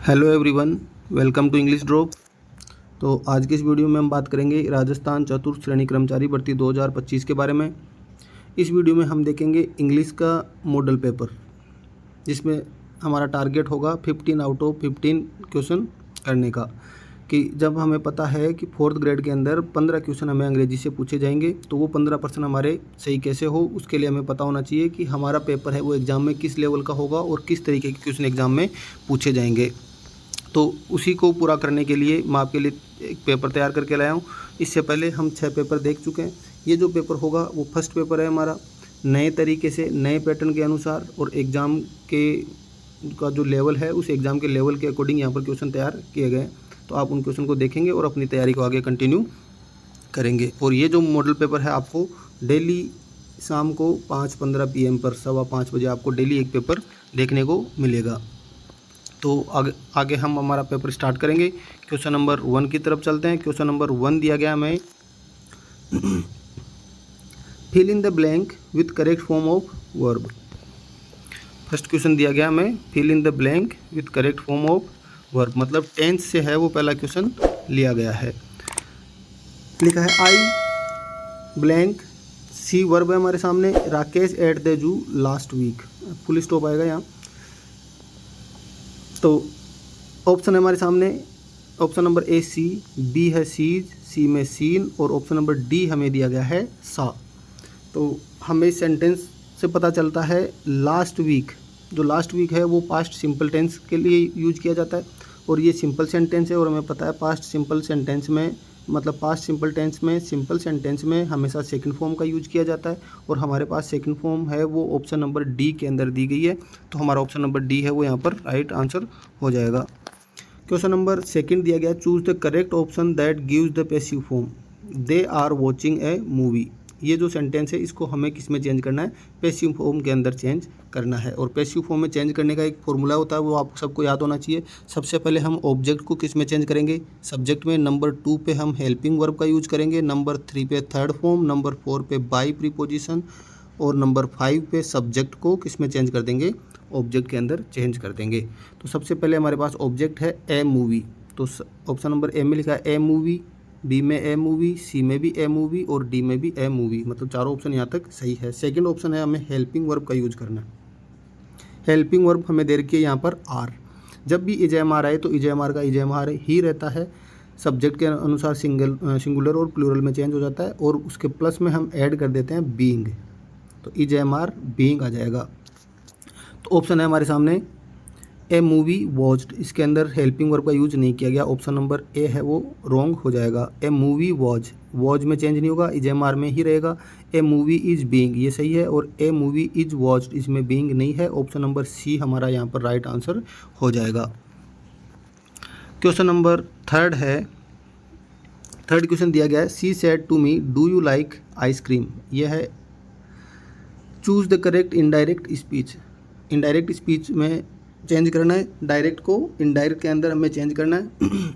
Hello everyone, welcome to English drop. तो आज की इस वीडियो में हम बात करेंगे राजस्थान चतुर्थ श्रेणी कर्मचारी भर्ती 2025 के बारे में। इस वीडियो में हम देखेंगे इंग्लिश का मॉडल पेपर, जिसमें हमारा टारगेट होगा 15 आउट ऑफ 15 क्वेश्चन करने का। कि जब हमें पता है कि 4th ग्रेड के अंदर 15 क्वेश्चन हमें अंग्रेजी से पूछे जाएंगे, तो वो 15% हमारे सही कैसे हो, उसके लिए हमें पता होना चाहिए कि हमारा पेपर है वो एग्ज़ाम में किस लेवल का होगा और किस तरीके के क्वेश्चन एग्ज़ाम में पूछे जाएंगे। तो उसी को पूरा करने के लिए मैं आपके लिए एक पेपर तैयार करके लाया हूँ। इससे पहले हम 6 पेपर देख चुके हैं। ये जो पेपर होगा वो फर्स्ट पेपर है हमारा, नए तरीके से नए पैटर्न के अनुसार और एग्ज़ाम के का जो लेवल है उस एग्ज़ाम के लेवल के अकॉर्डिंग यहाँ पर क्वेश्चन तैयार किए गए। तो आप उन क्वेश्चन को देखेंगे और अपनी तैयारी को आगे कंटिन्यू करेंगे। और ये जो मॉडल पेपर है आपको डेली शाम को 5:15 PM पर 5:15 बजे आपको डेली एक पेपर देखने को मिलेगा। तो आगे हम हमारा पेपर स्टार्ट करेंगे। क्वेश्चन नंबर 1 की तरफ चलते हैं। क्वेश्चन नंबर 1 दिया गया हमें, fill in the blank with correct form of verb. First question दिया गया हमें, fill in the blank with correct form of verb, मतलब टेंस से है वो पहला क्वेश्चन लिया गया है। लिखा है आई ब्लैंक सी वर्ब है हमारे सामने, Rakesh at the zoo last week, full stop आएगा यहाँ। तो ऑप्शन है हमारे सामने, option number A see, B है सीज, सी में सीन, और ऑप्शन नंबर डी हमें दिया गया है सा। तो हमें सेंटेंस से पता चलता है लास्ट वीक, जो लास्ट वीक है वो पास्ट सिंपल टेंस के लिए यूज किया जाता है और ये सिंपल सेंटेंस है। और हमें पता है पास्ट सिंपल सेंटेंस में, मतलब पास्ट सिंपल टेंस में, सिंपल सेंटेंस में हमेशा सेकंड फॉर्म का यूज किया जाता है और हमारे पास सेकंड फॉर्म है वो ऑप्शन नंबर डी के अंदर दी गई है। तो हमारा ऑप्शन नंबर डी है वो यहाँ पर राइट आंसर हो जाएगा। क्वेश्चन नंबर 2 दिया गया, choose the correct option that gives the passive form, they are watching a movie. ये जो सेंटेंस है इसको हमें किस में चेंज करना है, पैसिव फॉर्म के अंदर चेंज करना है। और पैसिव फॉर्म में चेंज करने का एक फॉर्मूला होता है, वो आप सबको याद होना चाहिए। सबसे पहले हम ऑब्जेक्ट को किस में चेंज करेंगे, सब्जेक्ट में। नंबर 2 पे हम हेल्पिंग वर्ब का यूज करेंगे, नंबर 3 पे थर्ड फॉर्म, नंबर 4 पे बाई प्रीपोजिशन, और नंबर 5 पे सब्जेक्ट को किस में चेंज कर देंगे, ऑब्जेक्ट के अंदर चेंज कर देंगे। तो सबसे पहले हमारे पास ऑब्जेक्ट है ए मूवी, तो ऑप्शन नंबर ए में लिखा है ए मूवी, बी में ए मूवी, सी में भी ए मूवी और डी में भी ए मूवी, मतलब चारों ऑप्शन यहाँ तक सही है। सेकंड ऑप्शन है हमें हेल्पिंग वर्ब का यूज करना है। हेल्पिंग वर्ब हमें दे रखी है यहाँ पर आर। जब भी इजेएमआर आए तो इजेएमआर का इजेएमआर ही रहता है, सब्जेक्ट के अनुसार सिंगुलर और प्लूरल में चेंज हो जाता है, और उसके प्लस में हम ऐड कर देते हैं बीइंग, तो इजेएमआर बीइंग आ जाएगा। तो ऑप्शन है हमारे सामने ए मूवी वॉच्ड, इसके अंदर हेल्पिंग वर्ब का यूज नहीं किया गया, ऑप्शन नंबर ए है वो रॉन्ग हो जाएगा। ए मूवी वॉच, वॉच में चेंज नहीं होगा, इजेएमआर में ही रहेगा। ए मूवी इज बीइंग, ये सही है, और ए मूवी इज वॉच्ड इसमें बीइंग नहीं है, ऑप्शन नंबर सी हमारा यहाँ पर राइट आंसर हो जाएगा। क्वेश्चन नंबर 3 है, थर्ड क्वेश्चन दिया गया है, she said to me do you like ice cream. यह है choose the correct indirect speech. Indirect speech में चेंज करना है, डायरेक्ट को इनडायरेक्ट के अंदर हमें चेंज करना है।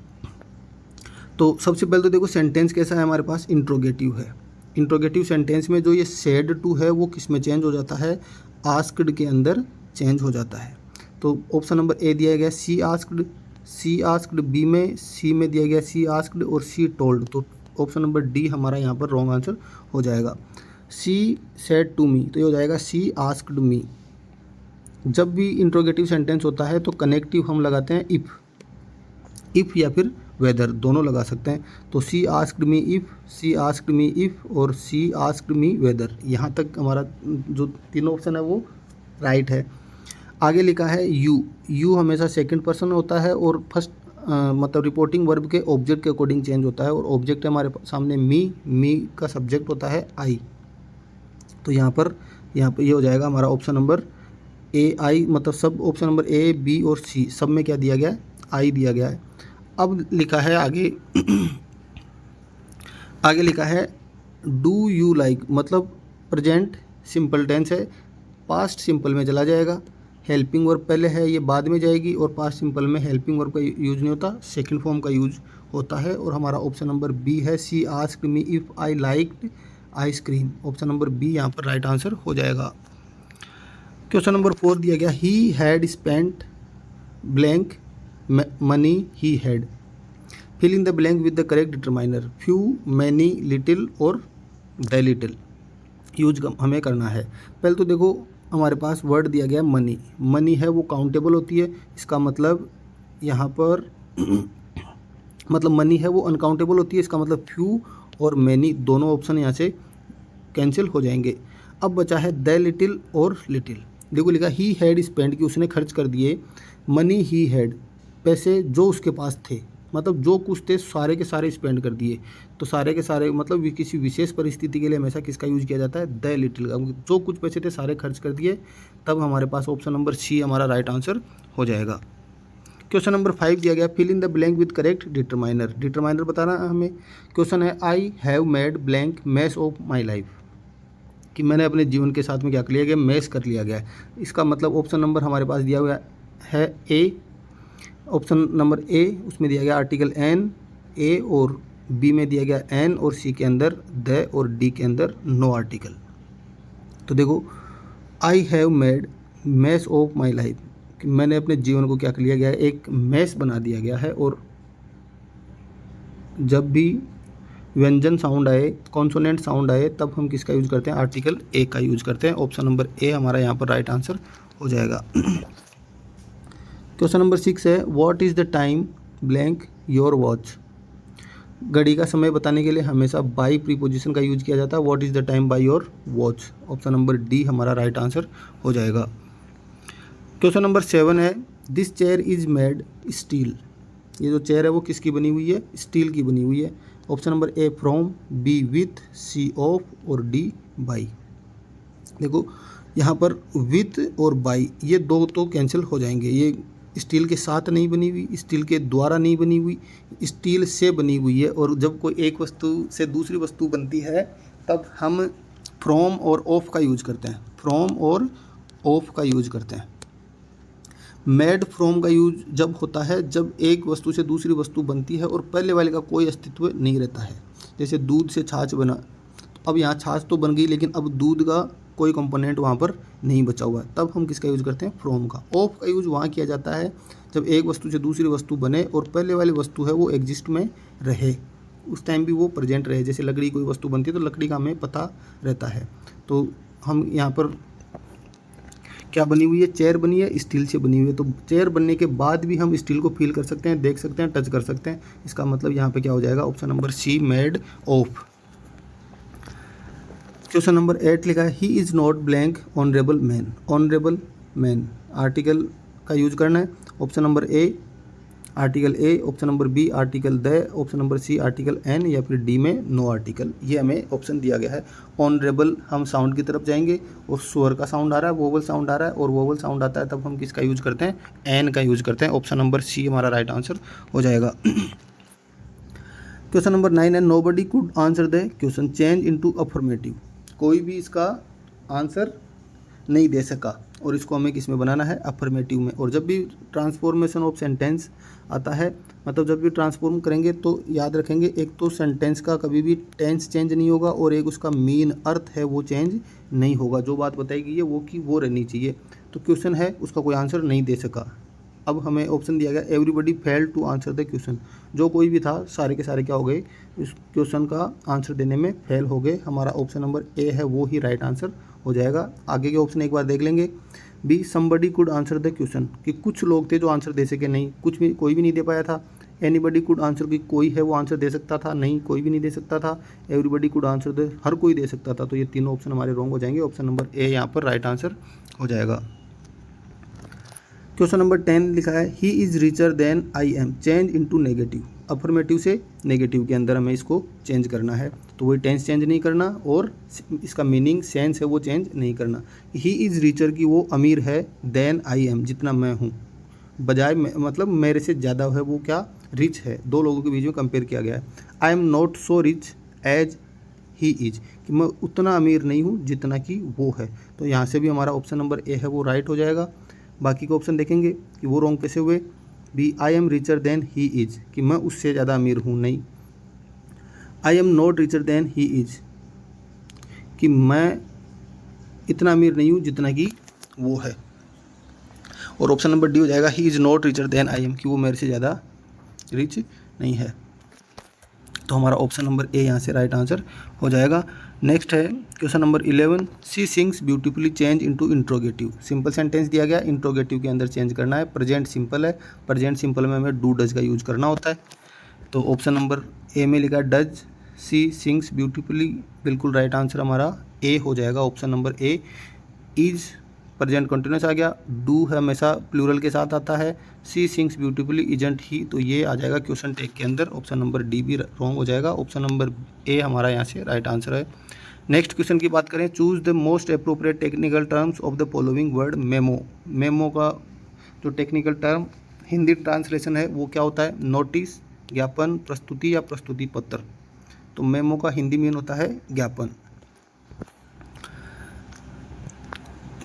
तो सबसे पहले तो देखो सेंटेंस कैसा है, हमारे पास इंट्रोगेटिव है। इंट्रोगेटिव सेंटेंस में जो ये सेड टू है वो किस में चेंज हो जाता है, आस्क्ड के अंदर चेंज हो जाता है। तो ऑप्शन नंबर ए दिया गया सी आस्क्ड, सी आस्क्ड बी में, सी में दिया गया सी आस्क्ड और सी टोल्ड, तो ऑप्शन नंबर डी हमारा यहाँ पर रॉन्ग आंसर हो जाएगा। सी सेड टू मी, तो ये हो जाएगा सी आस्क्ड मी। जब भी इंट्रोगेटिव सेंटेंस होता है तो कनेक्टिव हम लगाते हैं इफ़ या फिर वेदर, दोनों लगा सकते हैं। तो she asked me if, she asked me if और सी आस्क्ड मी वेदर, यहाँ तक हमारा जो तीनों ऑप्शन है वो राइट है। आगे लिखा है यू, यू हमेशा सेकंड पर्सन होता है और फर्स्ट मतलब रिपोर्टिंग वर्ब के ऑब्जेक्ट के अकॉर्डिंग चेंज होता है, और ऑब्जेक्ट है हमारे सामने मी का सब्जेक्ट होता है आई। तो यहाँ पर ये हो जाएगा हमारा ऑप्शन नंबर ए आई, मतलब सब ऑप्शन नंबर ए बी और सी सब में क्या दिया गया है, आई दिया गया है। अब लिखा है आगे आगे लिखा है डू यू लाइक, मतलब प्रेजेंट सिंपल टेंस है, पास्ट सिंपल में चला जाएगा। हेल्पिंग वर्ब पहले है, ये बाद में जाएगी, और पास्ट सिंपल में हेल्पिंग वर्ब का यूज नहीं होता, सेकंड फॉर्म का यूज होता है। और हमारा ऑप्शन नंबर बी है she asked me if I liked ice cream, option number B यहाँ पर राइट आंसर हो जाएगा। क्वेश्चन नंबर 4 दिया गया, he had spent blank money he had. Fill in the blank with the correct determiner, few, many, little और the little use हमें करना है। पहले तो देखो हमारे पास वर्ड दिया गया मनी। मनी है वो काउंटेबल होती है, इसका मतलब यहाँ पर मतलब मनी है वो अनकाउंटेबल होती है, इसका मतलब फ्यू और मैनी दोनों ऑप्शन यहाँ से कैंसिल हो जाएंगे। अब बचा है द लिटिल और लिटिल। देखो लिखा ही हैड स्पेंड कि उसने खर्च कर दिए, मनी ही हैड पैसे जो उसके पास थे, मतलब जो कुछ थे सारे के सारे स्पेंड कर दिए। तो सारे के सारे मतलब किसी विशेष परिस्थिति के लिए हमेशा किसका यूज किया जाता है, द लिटिल का। जो कुछ पैसे थे सारे खर्च कर दिए, तब हमारे पास ऑप्शन नंबर सी हमारा राइट आंसर हो जाएगा। क्वेश्चन नंबर 5 दिया गया, fill in the blank with correct determiner. Determiner बताना हमें। क्वेश्चन है I have made blank mess of my life, कि मैंने अपने जीवन के साथ में क्या कर लिया गया, मैस कर लिया गया है। इसका मतलब ऑप्शन नंबर हमारे पास दिया हुआ है ए। ऑप्शन नंबर ए उसमें दिया गया आर्टिकल एन, ए और बी में दिया गया एन और सी के अंदर द और डी के अंदर नो आर्टिकल। तो देखो I have made mess of my life, कि मैंने अपने जीवन को क्या कर लिया गया है, एक मैस बना दिया गया है। और जब भी व्यंजन साउंड आए, कॉन्सोनेंट साउंड आए, तब हम किसका यूज करते हैं, आर्टिकल ए का यूज करते हैं। ऑप्शन नंबर ए हमारा यहाँ पर राइट आंसर हो जाएगा। क्वेश्चन नंबर 6 है, what is the time blank your watch. घड़ी का समय बताने के लिए हमेशा बाई प्रीपोजिशन का यूज किया जाता है। What is the time by your watch, option number D हमारा राइट आंसर हो जाएगा। क्वेश्चन नंबर 7 है, this chair is made steel. ये जो चेयर है वो किसकी बनी हुई है, स्टील की बनी हुई है। Option number A from, B with, C of और डी बाई। देखो यहाँ पर विथ और बाई ये दो तो कैंसिल हो जाएंगे। ये स्टील के साथ नहीं बनी हुई, स्टील के द्वारा नहीं बनी हुई, स्टील से बनी हुई है। और जब कोई एक वस्तु से दूसरी वस्तु बनती है तब हम फ्रॉम और ऑफ का यूज करते हैं, फ्रॉम और ऑफ का यूज करते हैं। मेड फ्रॉम का यूज जब होता है जब एक वस्तु से दूसरी वस्तु बनती है और पहले वाले का कोई अस्तित्व नहीं रहता है। जैसे दूध से छाछ बना, अब यहाँ छाछ तो बन गई लेकिन अब दूध का कोई कंपोनेंट वहाँ पर नहीं बचा हुआ है, तब हम किसका यूज़ करते हैं, फ्रॉम का। ऑफ का यूज़ वहाँ किया जाता है जब एक वस्तु से दूसरी वस्तु बने और पहले वाली वस्तु है वो एग्जिस्ट में रहे, उस टाइम भी वो प्रेजेंट रहे। जैसे लकड़ी कोई वस्तु बनती है तो लकड़ी का हमें पता रहता है। तो हम यहाँ पर क्या बनी हुई है, चेयर बनी है, स्टील से बनी हुई है। तो चेयर बनने के बाद भी हम स्टील को फील कर सकते हैं, देख सकते हैं, टच कर सकते हैं। इसका मतलब यहाँ पे क्या हो जाएगा, option number C made of. Question number 8 लिखा है, he is not blank honourable man. Honourable man article का यूज करना है। Option number A article A, option number B article the, option number C article an, या फिर D में no article. ये हमें ऑप्शन दिया गया है। ऑनरेबल हम साउंड की तरफ जाएंगे और स्वर का साउंड आ रहा है, वोवल साउंड आ रहा है, और वोवल साउंड आता है तब हम किसका यूज करते हैं, एन का यूज करते हैं। ऑप्शन नंबर सी हमारा राइट आंसर हो जाएगा। क्वेश्चन नंबर 9 है, nobody could answer the question change into affirmative. कोई भी इसका आंसर नहीं दे सका और इसको हमें किस में बनाना है, अफर्मेटिव में। और जब भी ट्रांसफॉर्मेशन ऑफ सेंटेंस आता है, मतलब जब भी ट्रांसफॉर्म करेंगे तो याद रखेंगे, एक तो सेंटेंस का कभी भी टेंस चेंज नहीं होगा और एक उसका मीन अर्थ है वो चेंज नहीं होगा। जो बात बताई गई है वो की वो रहनी चाहिए। तो क्वेश्चन है उसका कोई आंसर नहीं दे सका। अब हमें ऑप्शन दिया गया, everybody fail to answer the question. जो कोई भी था सारे के सारे क्या हो गए, इस क्वेश्चन का आंसर देने में फेल हो गए। हमारा ऑप्शन नंबर ए है वो ही राइट आंसर हो जाएगा। आगे के ऑप्शन एक बार देख लेंगे। Be somebody could answer the question, कि कुछ लोग थे जो आंसर दे सके, नहीं कुछ भी कोई भी नहीं दे पाया था। एनीबडी कुड आंसर, कि कोई है वो आंसर दे सकता था, नहीं कोई भी नहीं दे सकता था। एवरीबडी कुड आंसर द, हर कोई दे सकता था। तो ये तीनों ऑप्शन हमारे रॉन्ग हो जाएंगे। ऑप्शन नंबर ए यहाँ पर राइट आंसर हो जाएगा। क्वेश्चन नंबर 10 लिखा है, he is richer than I am, change into negative. Affirmative से नेगेटिव के अंदर हमें इसको चेंज करना है। तो वही टेंस चेंज नहीं करना और इसका मीनिंग सेंस है वो चेंज नहीं करना। ही इज़ रिचर की वो अमीर है, देन आई एम जितना मैं हूँ, बजाय मतलब मेरे से ज़्यादा है वो क्या, रिच है। दो लोगों के बीच में कंपेयर किया गया है। I am not so rich as he is, कि मैं उतना अमीर नहीं हूँ जितना कि वो है। तो यहाँ से भी हमारा ऑप्शन नंबर ए है वो राइट हो जाएगा। बाकी के ऑप्शन देखेंगे कि वो रॉन्ग कैसे हुए। B I am richer than he is, कि मैं उससे ज़्यादा अमीर हूँ, नहीं। I am not richer than he is, कि मैं इतना अमीर नहीं हूँ जितना कि वो है। और ऑप्शन नंबर डी हो जाएगा he is not richer than I am, कि वो मेरे से ज़्यादा रिच नहीं है। तो हमारा ऑप्शन नंबर ए यहाँ से राइट आंसर हो जाएगा। नेक्स्ट है question number 11, she sings beautifully change into interrogative. Simple sentence दिया गया, इंट्रोगेटिव के अंदर चेंज करना है। प्रेजेंट सिंपल है, प्रेजेंट सिंपल में हमें डू डज का यूज करना होता है। तो ऑप्शन नंबर ए में लिखा डज सी सिंग्स ब्यूटीफुली, बिल्कुल राइट आंसर हमारा ए हो जाएगा, option number A. Is present continuous आ गया, डू हमेशा प्लूरल के साथ आता है, she sings beautifully isn't he, तो ये आ जाएगा क्वेश्चन टेक के अंदर। ऑप्शन नंबर डी भी रॉन्ग हो जाएगा, ऑप्शन नंबर ए हमारा यहाँ से राइट आंसर है। नेक्स्ट क्वेश्चन की बात करें, choose the most appropriate technical terms of the following word memo. Memo का जो टेक्निकल टर्म हिंदी ट्रांसलेशन है वो क्या होता है, नोटिस, ज्ञापन, प्रस्तुति या प्रस्तुति पत्र। तो मेमो का हिंदी मीन होता है ज्ञापन।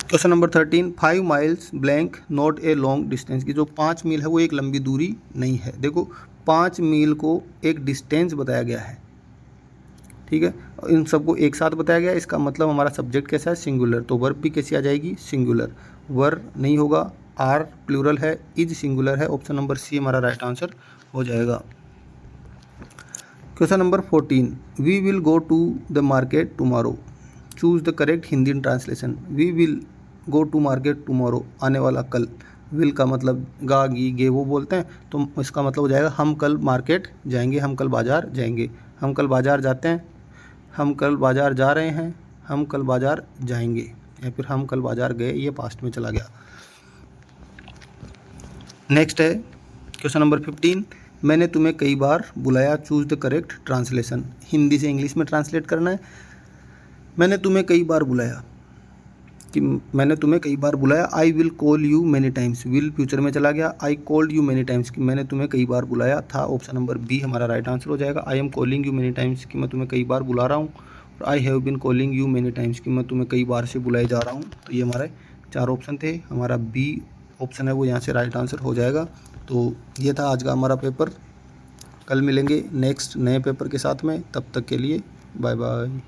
Question number 13, 5 miles blank not a long distance, की जो 5 मील है वो एक लंबी दूरी नहीं है। देखो 5 मील को एक डिस्टेंस बताया गया है, ठीक है, इन सबको एक साथ बताया गया है। इसका मतलब हमारा सब्जेक्ट कैसा है, सिंगुलर, तो वर्ब भी कैसी आ जाएगी, सिंगुलर। वर नहीं होगा, आर प्लूरल है, इज सिंगुलर है, ऑप्शन नंबर सी हमारा राइट आंसर हो जाएगा। Question number 14, we will go to the market tomorrow, choose the correct Hindi translation. We will go to market tomorrow, आने वाला कल, विल का मतलब गा गी गे वो बोलते हैं, तो इसका मतलब हो जाएगा हम कल मार्केट जाएंगे, हम कल बाज़ार जाएंगे, हम कल बाज़ार जाते हैं, हम कल बाज़ार जा रहे हैं, हम कल बाज़ार जाएंगे, या फिर हम कल बाज़ार गए, ये पास्ट में चला गया। नेक्स्ट है क्वेश्चन नंबर 15, मैंने तुम्हें कई बार बुलाया, choose the correct translation. Hindi से इंग्लिश में ट्रांसलेट करना है। मैंने तुम्हें कई बार बुलाया, कि मैंने तुम्हें कई बार बुलाया, I will call you many times, will future में चला गया, I called you many times, कि मैंने तुम्हें कई बार बुलाया था, ऑप्शन नंबर बी हमारा राइट आंसर हो जाएगा। I am calling you many times, कि मैं तुम्हें कई बार बुला रहा हूँ, और I have been calling you many times, कि मैं तुम्हें कई बार से बुलाए जा रहा हूँ। तो ये हमारे 4 ऑप्शन थे, हमारा बी ऑप्शन है वो यहाँ से राइट आंसर हो जाएगा। तो ये था आज का हमारा पेपर, कल मिलेंगे नेक्स्ट नए पेपर के साथ में, तब तक के लिए बाय बाय।